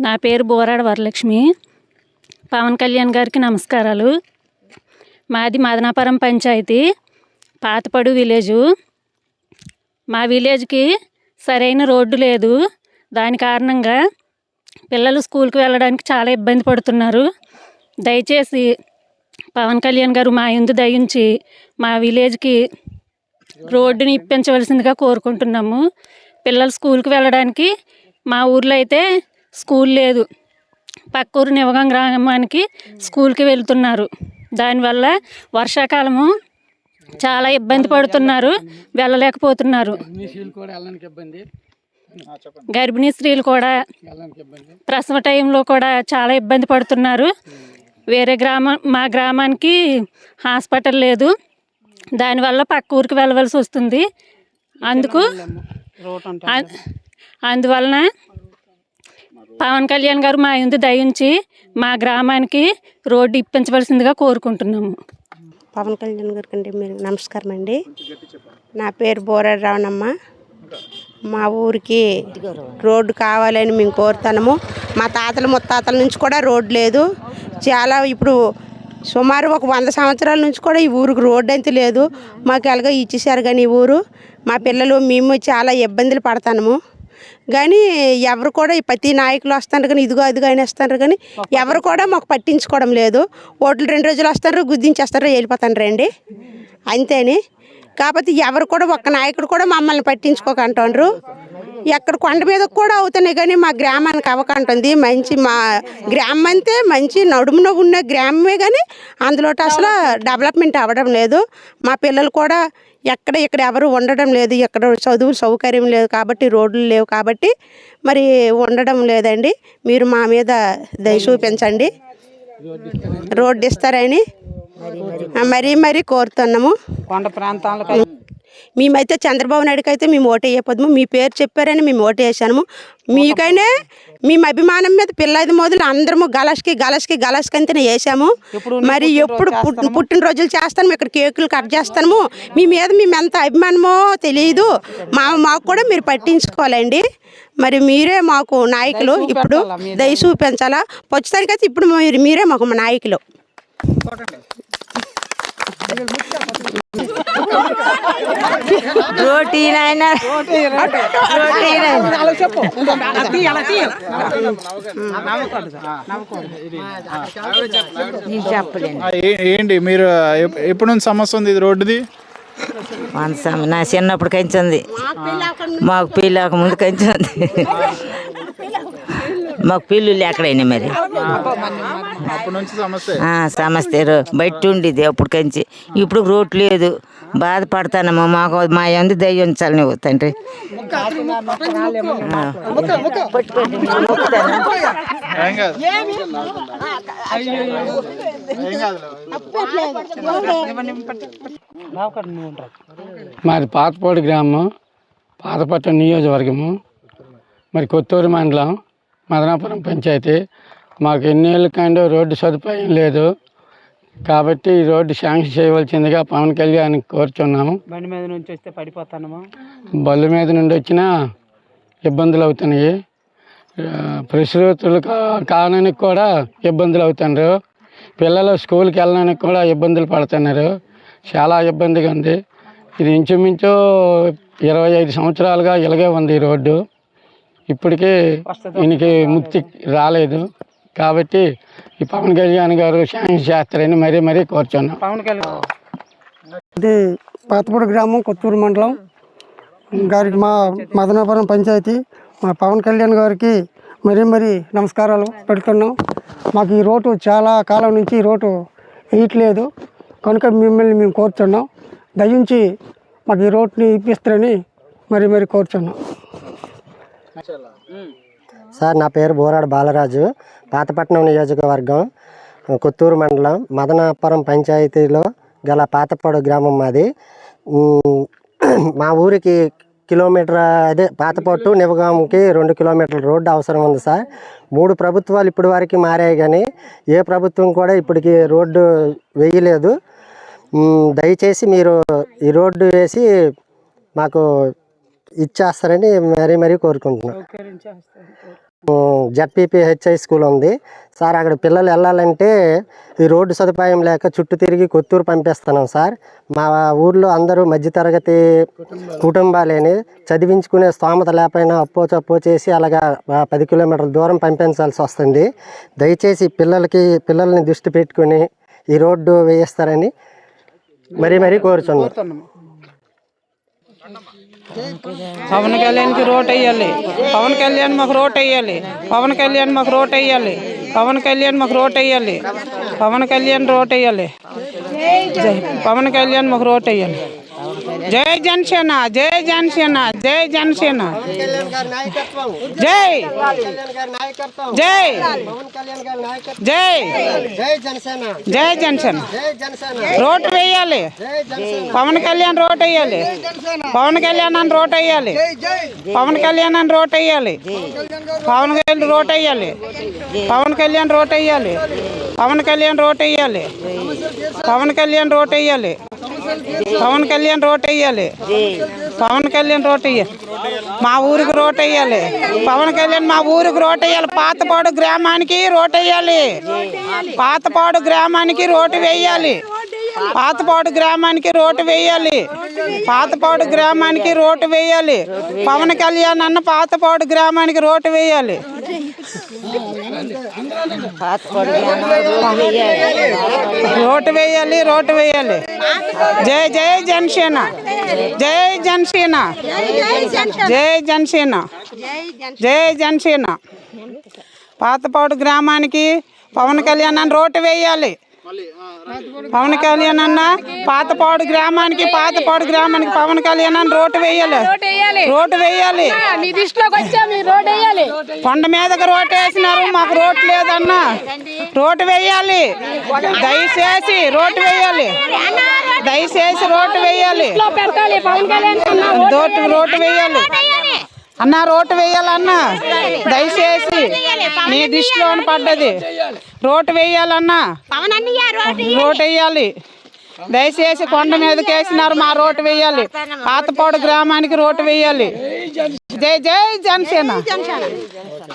నా పేరు బోరాడ వరలక్ష్మి. పవన్ కళ్యాణ్ గారికి నమస్కారాలు. మాది మదనాపురం పంచాయతీ, పాతపడు విలేజు. మా విలేజ్కి సరైన రోడ్డు లేదు. దాని కారణంగా పిల్లలు స్కూల్కి వెళ్ళడానికి చాలా ఇబ్బంది పడుతున్నారు. దయచేసి పవన్ కళ్యాణ్ గారు మా యందు దయ ఉంచి మా విలేజ్కి రోడ్డుని ఇప్పించవలసిందిగా కోరుకుంటున్నాము. పిల్లలు స్కూల్కి వెళ్ళడానికి మా ఊర్లో అయితే స్కూల్ లేదు. పక్క ఊరు నివగం గ్రామానికి స్కూల్కి వెళ్తున్నారు. దానివల్ల వర్షాకాలము చాలా ఇబ్బంది పడుతున్నారు, వెళ్ళలేకపోతున్నారు. గర్భిణీ స్త్రీలు కూడా ప్రసవ టైంలో కూడా చాలా ఇబ్బంది పడుతున్నారు. వేరే మా గ్రామానికి హాస్పిటల్ లేదు. దానివల్ల పక్క ఊరికి వెళ్ళవలసి వస్తుంది. అందువలన పవన్ కళ్యాణ్ గారు మా యందు దయ ఉంచి మా గ్రామానికి రోడ్డు ఇప్పించవలసిందిగా కోరుకుంటున్నాము. పవన్ కళ్యాణ్ గారికి అండి మీరు నమస్కారం అండి. నా పేరు బోరాడ రావణమ్మ. మా ఊరికి రోడ్డు కావాలని మేము కోరుతున్నాము. మా తాతల ముత్తాతల నుంచి కూడా రోడ్డు లేదు. చాలా ఇప్పుడు సుమారు ఒక 100 సంవత్సరాల నుంచి కూడా ఈ ఊరికి రోడ్డు అయితే లేదు. మాకు ఎలాగో ఇచ్చేసారు కానీ ఈ ఊరు మా పిల్లలు మేము చాలా ఇబ్బందులు పడతాము. కానీ ఎవరు కూడా ప్రతి నాయకులు వస్తారు కానీ ఇదిగో అదిగో అని వస్తారు కానీ ఎవరు కూడా మాకు పట్టించుకోవడం లేదు. ఓట్లు 2 రోజులు వస్తారు, గుద్దించేస్తారు, వెళ్ళిపోతాను రండి అంతేని. కాకపోతే ఎవరు కూడా ఒక్క నాయకుడు కూడా మమ్మల్ని పట్టించుకోకంటారు. ఎక్కడ కొండ మీద కూడా అవుతున్నాయి కానీ మా గ్రామానికి అవ్వకంటుంది. మంచి మా గ్రామం అంతే మంచి నడుమున ఉన్న గ్రామమే కానీ అందులో అసలు డెవలప్మెంట్ అవ్వడం లేదు. మా పిల్లలు కూడా ఇక్కడ ఎవరు ఉండడం లేదు. ఎక్కడ చదువు సౌకర్యం లేదు కాబట్టి, రోడ్లు లేవు కాబట్టి మరి ఉండడం లేదండి. మీరు మా మీద దయ చూపించండి, రోడ్డు ఇస్తారని మరీ కోరుతున్నాము. కొండ ప్రాంతాలకు మేమైతే చంద్రబాబు నాయుడుకి అయితే మేము ఓటు వేయకపోదు. మీ పేరు చెప్పారని మేము ఓటు వేసాము. మీకైనా మేము అభిమానం మీద పిల్లది మొదలు అందరము గలస్కి అంతనే వేసాము. మరి ఎప్పుడు పుట్టినరోజులు చేస్తాము, ఇక్కడ కేకులు కట్ చేస్తాము. మీ మీద మేము ఎంత అభిమానమో తెలియదు. మాకు కూడా మీరు పట్టించుకోవాలండి. మరి మీరే మాకు నాయకులు. ఇప్పుడు దయ చూపించాలా వచ్చేసరికైతే ఇప్పుడు మీరే మాకు మా నాయకులు. ఏంటి మీరు ఎప్పుడు నుంచి సమస్య ఉంది ఇది రోడ్డుది? నా చిన్నప్పుడు కంచింది, మాకు పెళ్ళి ముందు కంచింది. మాకు పెళ్ళిళ్ళు ఎక్కడైనా మరి సమస్య బయట ఉండేది అప్పుడు కంచి. ఇప్పుడు రోడ్ లేదు, బాధపడతానమ్మా. మాకు మా యందు దయ ఉంచాలి నువ్వు తండ్రి. మాది పాతపాడు గ్రామం, పాతపట్నం నియోజకవర్గము, మరి కొత్తూరు మండలం, మదనాపురం పంచాయతీ. మాకు ఎన్నేళ్ళ కంటే రోడ్డు సదుపాయం లేదు కాబట్టి ఈ రోడ్డు శాంక్షన్ చేయవలసిందిగా పవన్ కళ్యాణ్ కోరుచున్నాము. బండి మీద నుంచి వస్తే పడిపోతాము. బళ్ళు మీద నుండి వచ్చినా ఇబ్బందులు అవుతున్నాయి. ప్రసూతులు కావడానికి కూడా ఇబ్బందులు అవుతున్నారు. పిల్లలు స్కూల్కి వెళ్ళడానికి కూడా ఇబ్బందులు పడుతున్నారు. చాలా ఇబ్బందిగా ఉంది. ఇది ఇంచుమించు 25 సంవత్సరాలుగా ఇలాగే ఉంది ఈ రోడ్డు. ఇప్పటికీ ఈయనకి ముక్తి రాలేదు కాబట్టి ఈ పవన్ కళ్యాణ్ గారు శాంక్షన్ చేస్తారని మరీ కోరుచున్నాం. పవన్ కళ్యాణ్ ఇది పాతపూడి గ్రామం, కొత్తూరు మండలం గారికి మా మదనాపురం పంచాయతీ. మా పవన్ కళ్యాణ్ గారికి మరీ నమస్కారాలు పెడుతున్నాం. మాకు ఈ రోడ్డు చాలా కాలం నుంచి ఈ రోడ్డు వేయట్లేదు కనుక మిమ్మల్ని మేము కోరుతున్నాం. దయించి మాకు ఈ రోడ్ని ఇప్పిస్తారని మరీ కోరుచున్నాం. సార్, నా పేరు బోరాడ బాలరాజు, పాతపట్నం నియోజకవర్గం, కొత్తూరు మండలం, మదనాపురం పంచాయతీలో గల పాతపాడు గ్రామం మాది. మా ఊరికి కిలోమీటర్ పాతపట్టు నివగాంకి 2 కిలోమీటర్ల రోడ్డు అవసరం ఉంది సార్. 3 ప్రభుత్వాలు ఇప్పటి వరకు మారాయి కానీ ఏ ప్రభుత్వం కూడా ఇప్పటికి రోడ్డు వేయలేదు. దయచేసి మీరు ఈ రోడ్డు వేసి మాకు ఇచ్చేస్తారని మరీ మరీ కోరుకుంటున్నాం. జడ్పీపీహెచ్ఐ స్కూల్ ఉంది సార్. అక్కడ పిల్లలు వెళ్ళాలంటే ఈ రోడ్డు సదుపాయం లేక చుట్టూ తిరిగి కొత్తూరు పంపిస్తున్నాం సార్. మా ఊర్లో అందరూ మధ్యతరగతి కుటుంబాలేని చదివించుకునే స్తోమత లేకపోయినా అప్పో చప్పో చేసి అలాగా 10 కిలోమీటర్ల దూరం పంపించాల్సి వస్తుంది. దయచేసి పిల్లల్ని దృష్టి పెట్టుకుని ఈ రోడ్డు వేయిస్తారని మరీ మరీ కోరుచున్నాం. పవన్ కళ్యాణ్కి రోడ్ వేయాలి. పవన్ కళ్యాణ్ మాకు రోడ్ వేయాలి. పవన్ కళ్యాణ్ మాకు రోడ్ వేయాలి. పవన్ కళ్యాణ్ మాకు రోడ్ వేయాలి. పవన్ కళ్యాణ్ రోడ్ వేయాలి. పవన్ కళ్యాణ్ మాకు రోడ్ వేయాలి. జై జనసేన, జై జనసేన, జై జనసేన, జై జై జై జై జనసేన. రోడ్ వేయాలి. పవన్ కళ్యాణ్ రోడ్ వేయాలి. పవన్ కళ్యాణ్ అని రోడ్ వేయాలి. పవన్ కళ్యాణ్ అని రోడ్ వేయాలి. పవన్ కళ్యాణ్ రోడ్ వేయాలి. పవన్ కళ్యాణ్ రోడ్ వేయాలి. పవన్ కళ్యాణ్ రోడ్ వేయాలి. పవన్ కళ్యాణ్ రోడ్ వేయాలి. పవన్ కళ్యాణ్ రోడ్ వేయాలి. పవన్ కళ్యాణ్ రోడ్ వేయాలి. మా ఊరికి రోడ్ వేయాలి. పవన్ కళ్యాణ్ మా ఊరికి రోడ్ వేయాలి. పాతపాడు గ్రామానికి రోడ్ వేయాలి. పాతపాడు గ్రామానికి రోడ్డు వేయాలి. పాతపాడు గ్రామానికి రోడ్డు వేయాలి. పాతపాడు గ్రామానికి రోడ్డు వేయాలి. పవన్ కళ్యాణ్ అన్న పాతపాడు గ్రామానికి రోడ్డు వేయాలి. రోడ్డు వేయాలి. రోడ్డు వేయాలి. జై జై జనసేన, జై జనసేన, జై జనసేన, జై జనసేన. పాతపాడు గ్రామానికి పవన్ కళ్యాణ్ అన్న రోడ్డు వేయాలి. పవన్ కళ్యాణ్ అన్న పాతపాడు గ్రామానికి పవన్ కళ్యాణ్ అన్న రోడ్డు వేయాలి. రోడ్డు వేయాలి. కొండ మీదకి రోడ్డు వేసినారు, మాకు రోడ్డు లేదన్నా. రోడ్డు వేయాలి. దయచేసి రోడ్డు వేయాలి. దయచేసి రోడ్డు వేయాలి. రోడ్డు వేయాలి అన్న. రోడ్డు వేయాలన్నా. దయచేసి నీ దృష్టిలోని పడ్డది. రోడ్డు వేయాలన్నా. రోడ్డు వేయాలి. దయచేసి కొండ మీదకి వేసినారు, మా రోడ్డు వేయాలి. పాతపాడు గ్రామానికి రోడ్డు వేయాలి. జై జై జనసేన.